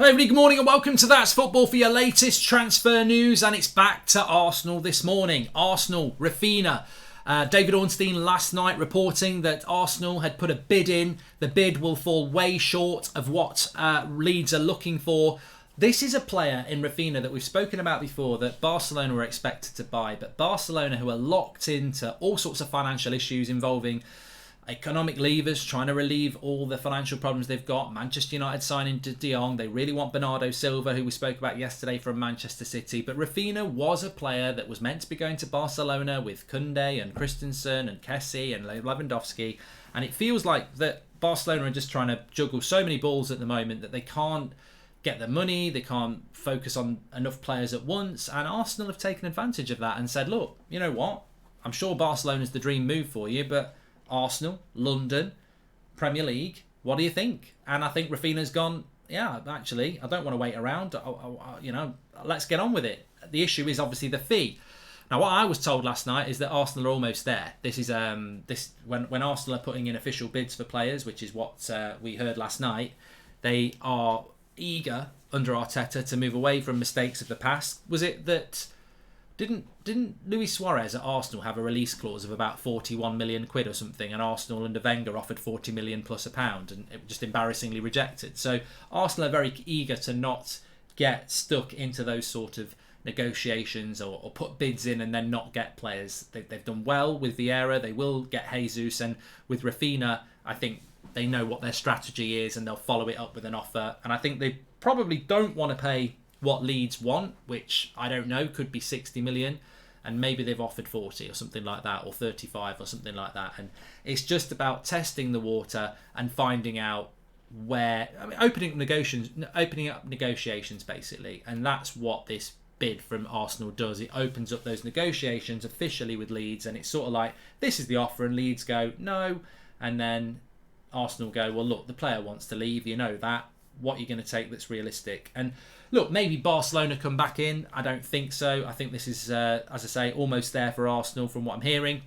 Hello everybody, good morning and welcome to That's Football for your latest transfer news, and it's back to Arsenal this morning. Arsenal, Raphinha. David Ornstein last night reporting that Arsenal had put a bid in. The bid will fall way short of what Leeds are looking for. This is a player in Raphinha that we've spoken about before that Barcelona were expected to buy, but Barcelona, who are locked into all sorts of financial issues involving economic levers, trying to relieve all the financial problems they've got. Manchester United signing to De Jong. They really want Bernardo Silva, who we spoke about yesterday, from Manchester City. But Raphinha was a player that was meant to be going to Barcelona with Koundé and Christensen and Kessie and Lewandowski. And it feels like that Barcelona are just trying to juggle so many balls at the moment that they can't get the money, they can't focus on enough players at once. And Arsenal have taken advantage of that and said, look, you know what? I'm sure Barcelona's the dream move for you, but Arsenal, London, Premier League, what do you think? And I think Raphinha's gone, yeah, actually, I don't want to wait around. Let's get on with it. The issue is obviously the fee. Now, what I was told last night is that Arsenal are almost there. This is when Arsenal are putting in official bids for players, which is what we heard last night. They are eager under Arteta to move away from mistakes of the past. Was it that Didn't Luis Suarez at Arsenal have a release clause of about 41 million quid or something, and Arsenal under Wenger offered 40 million plus £1, and it was just embarrassingly rejected? So Arsenal are very eager to not get stuck into those sort of negotiations or put bids in and then not get players. They've done well with Vieira, they will get Jesus, and with Raphinha, I think they know what their strategy is and they'll follow it up with an offer. And I think they probably don't want to pay what Leeds want, which I don't know, could be 60 million, and maybe they've offered 40 or something like that, or 35 or something like that. And it's just about testing the water and finding out where, opening up negotiations basically. And that's what this bid from Arsenal does. It opens up those negotiations officially with Leeds, and it's sort of like, this is the offer, and Leeds go no, and then Arsenal go, well look, the player wants to leave, you know that, what you're going to take that's realistic. And look, maybe Barcelona come back in. I don't think so. I think this is, as I say, almost there for Arsenal from what I'm hearing.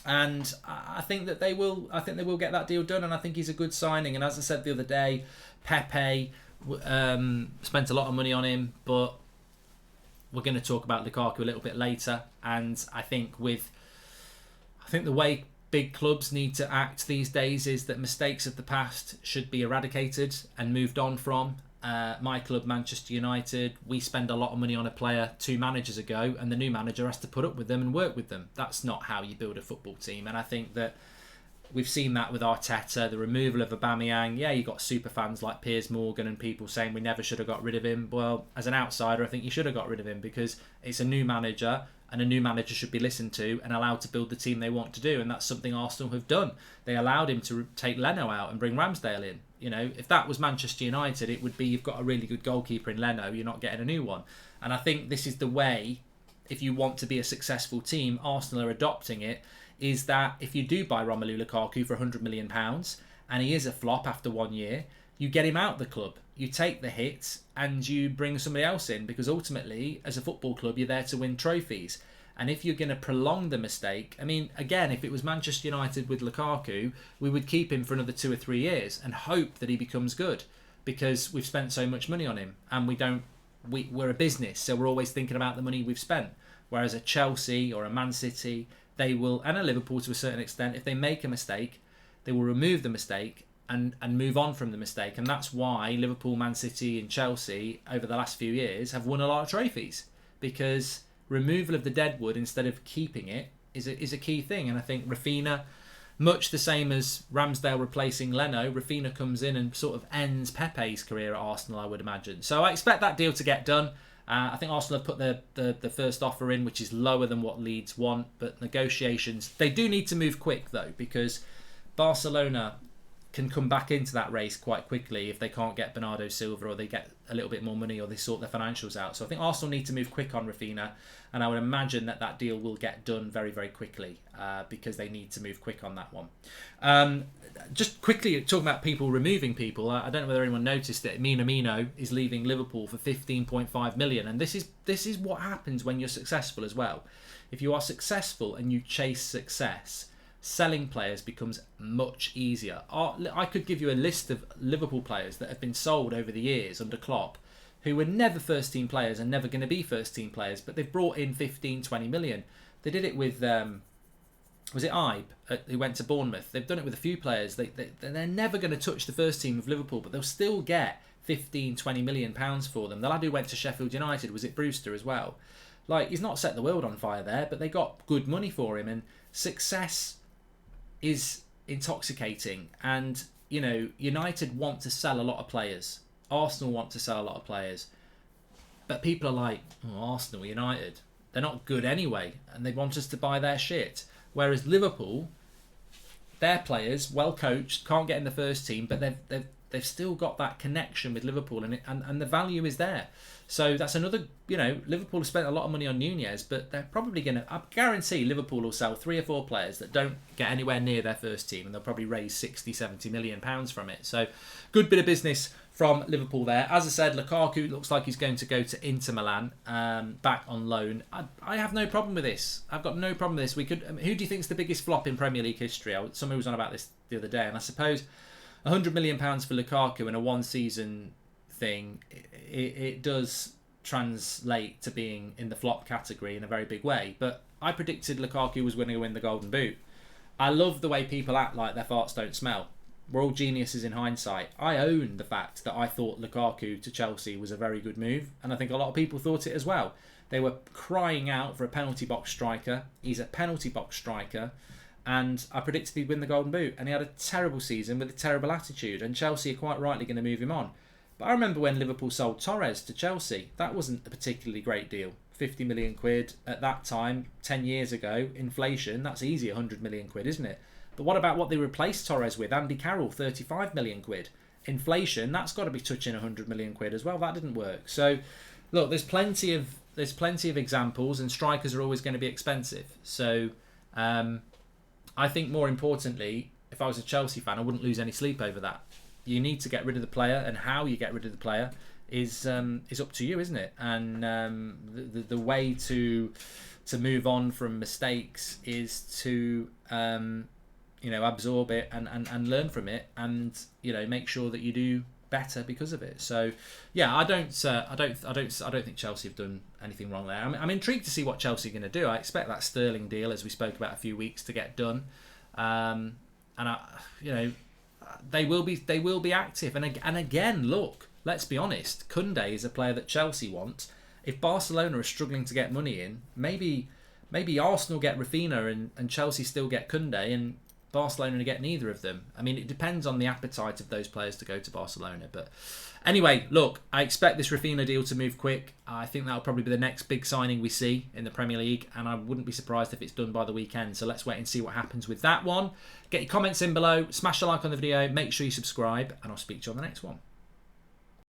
And I think that they will. I think they will get that deal done. And I think he's a good signing. And as I said the other day, Pepe spent a lot of money on him, but we're going to talk about Lukaku a little bit later. And I think the way big clubs need to act these days is that mistakes of the past should be eradicated and moved on from. My club, Manchester United, we spend a lot of money on a player 2 managers ago, and the new manager has to put up with them and work with them. That's not how you build a football team. And I think that we've seen that with Arteta, the removal of Aubameyang. Yeah, you got super fans like Piers Morgan and people saying we never should have got rid of him. Well, as an outsider, I think you should have got rid of him, because it's a new manager, and a new manager should be listened to and allowed to build the team they want to do. And that's something Arsenal have done. They allowed him to take Leno out and bring Ramsdale in. You know, if that was Manchester United, it would be, you've got a really good goalkeeper in Leno, you're not getting a new one. And I think this is the way, if you want to be a successful team, Arsenal are adopting it, is that if you do buy Romelu Lukaku for £100 million and he is a flop after 1 year, you get him out the club. You take the hits and you bring somebody else in, because ultimately, as a football club, you're there to win trophies. And if you're going to prolong the mistake, I mean, again, if it was Manchester United with Lukaku, we would keep him for another 2 or 3 years and hope that he becomes good, because we've spent so much money on him, and we're a business, so we're always thinking about the money we've spent. Whereas a Chelsea or a Man City, they will, and a Liverpool to a certain extent, if they make a mistake, they will remove the mistake and move on from the mistake. And that's why Liverpool, Man City and Chelsea over the last few years have won a lot of trophies, because removal of the deadwood instead of keeping it is a key thing. And I think Raphinha, much the same as Ramsdale replacing Leno, Raphinha comes in and sort of ends Pepe's career at Arsenal, I would imagine. So I expect that deal to get done. I think Arsenal have put the first offer in, which is lower than what Leeds want, but negotiations, they do need to move quick though, because Barcelona can come back into that race quite quickly if they can't get Bernardo Silva, or they get a little bit more money, or they sort their financials out. So I think Arsenal need to move quick on Raphinha, and I would imagine that deal will get done very, very quickly, because they need to move quick on that one. Just quickly talking about people removing people, I don't know whether anyone noticed that Minamino is leaving Liverpool for 15.5 million, and this is what happens when you're successful as well. If you are successful and you chase success, selling players becomes much easier. I could give you a list of Liverpool players that have been sold over the years under Klopp who were never first team players and never going to be first team players, but they've brought in 15, 20 million. They did it with, was it Ibe, who went to Bournemouth? They've done it with a few players. They're never going to touch the first team of Liverpool, but they'll still get 15, 20 million pounds for them. The lad who went to Sheffield United, was it Brewster as well? Like, he's not set the world on fire there, but they got good money for him, and success is intoxicating. And, you know, United want to sell a lot of players. Arsenal want to sell a lot of players. But people are like, oh, Arsenal, United, they're not good anyway, and they want us to buy their shit. Whereas Liverpool, their players, well coached, can't get in the first team, but they've still got that connection with Liverpool, and the value is there. So that's another, you know, Liverpool have spent a lot of money on Nunez, but they're probably going to, I guarantee Liverpool will sell 3 or 4 players that don't get anywhere near their first team, and they'll probably raise 60, 70 million pounds from it. So good bit of business from Liverpool there. As I said, Lukaku looks like he's going to go to Inter Milan, back on loan. I have no problem with this. I've got no problem with this. Who do you think is the biggest flop in Premier League history? Somebody was on about this the other day, and I suppose £100 million for Lukaku in a one-season thing, it does translate to being in the flop category in a very big way. But I predicted Lukaku was going to win the Golden Boot. I love the way people act like their farts don't smell. We're all geniuses in hindsight. I own the fact that I thought Lukaku to Chelsea was a very good move, and I think a lot of people thought it as well. They were crying out for a penalty box striker. He's a penalty box striker, and I predicted he'd win the Golden Boot, and he had a terrible season with a terrible attitude, and Chelsea are quite rightly going to move him on. But I remember when Liverpool sold Torres to Chelsea. That wasn't a particularly great deal. 50 million quid at that time, 10 years ago, inflation, that's easy, 100 million quid, isn't it? But what about what they replaced Torres with? Andy Carroll, 35 million quid. Inflation, that's got to be touching 100 million quid as well. That didn't work. So, look, there's plenty of examples, and strikers are always going to be expensive. So, I think more importantly, if I was a Chelsea fan, I wouldn't lose any sleep over that. You need to get rid of the player, and how you get rid of the player is up to you, isn't it? And the way to move on from mistakes is to absorb it and learn from it, and make sure that you do better because of it. So yeah, I don't think Chelsea have done anything wrong there. I'm intrigued to see what Chelsea are going to do. I expect that Sterling deal, as we spoke about a few weeks, to get done, and they will be active. And again, look, let's be honest, Koundé is a player that Chelsea want. If Barcelona are struggling to get money in, maybe Arsenal get Raphinha and Chelsea still get Koundé, and Barcelona get neither of them. I mean, it depends on the appetite of those players to go to Barcelona. But anyway, look, I expect this Raphinha deal to move quick. I think that'll probably be the next big signing we see in the Premier League, and I wouldn't be surprised if it's done by the weekend. So let's wait and see what happens with that one. Get your comments in below, smash a like on the video, make sure you subscribe, and I'll speak to you on the next one.